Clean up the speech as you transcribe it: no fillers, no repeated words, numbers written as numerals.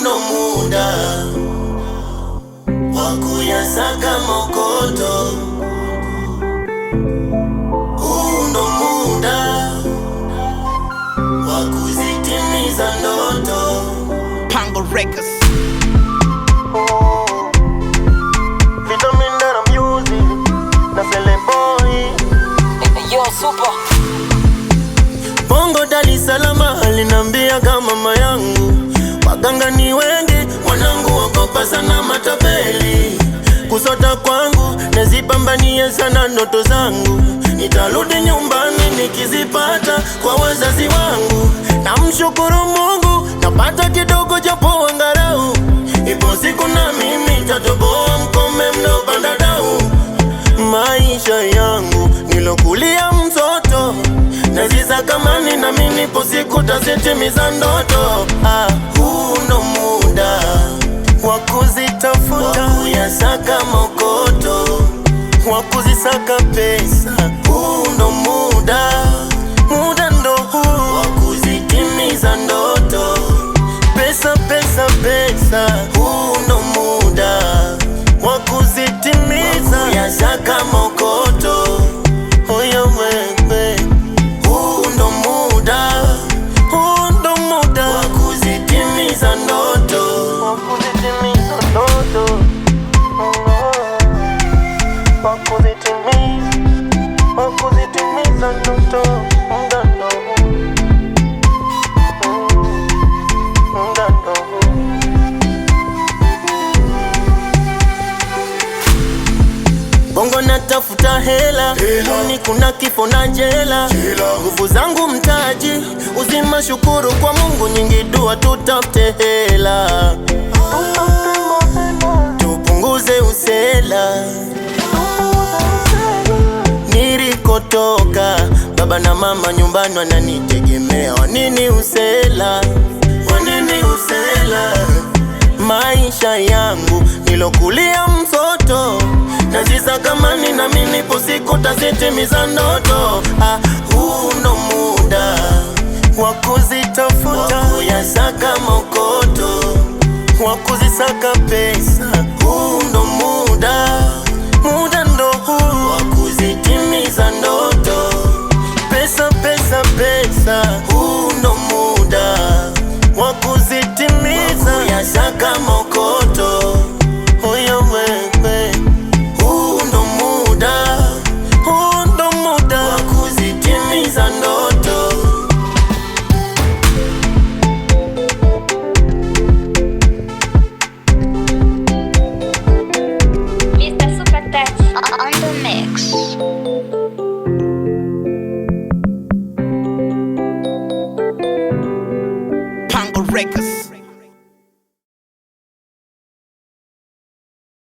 ndo muda wa kuyasaka mokoto. Ndo muda wa kuzitimiza ndoto. Pango Records. Vitamin Dara Music na Sele Boy. Yo, super. Bongo Dar es Salaam alinambia kama mama yangu, waganga ni wengi, wanangu wakopa sana matapeli. Kusota kwangu nazipambania sana ndoto zangu, nitarudi nyumbani nikizipata kwa wazazi wangu. Namshukuru Mungu napata kidogo japo angalau, ipo siku na mimi tatoboa mkome mnaopanda dau. Maisha yangu nilokulia mtoto, nazisakamani na mimi nipo siku tazitimiza ndoto. Huu ndo muda wa kuzitafuta, wa kuyasaka mokoto, wa kuzisaka pesa. Huu ndo muda, muda ndo huu wa kuzitimiza ndoto. Pesa, pesa, pesa. Huu ndo muda wa kuzitimiza, wa kuyasaka mokoto. Oya wewe, huu ndo muda, huu ndo muda wa kuzitimiza ndoto, wa kuzitimiza ndoto, wa kuzitimiza, wa kuzitimiza ndoto. Muda ndo huu, muda ndo huu. Bongo natafuta hela, ni kuna kifo na jela. Nguvu zangu mtaji, uzima shukuru kwa Mungu, nyingi dua tutafute hela. Tupunguze usela, nilikotoka baba na mama nyumbani wananitegemea. Wanini usela, wanini usela. Maisha yangu nilokulia mtoto, nazisakamani na mimi nipo siku tazitimiza ndoto. Huu ndo muda wa kuzitafuta, wa kuyasaka mokoto, wa kuzisaka pesa. Huu ndo muda, muda ndo huu wa kuzitimiza ndoto. Pesa, pesa, pesa. Huu ndo muda wa kuzitimiza, wa kuyasaka mokoto. Oya wewe, huu ndo muda, huu ndo muda wa kuzitimiza ndoto. Mr. Super Touch on the mix. Pango Records.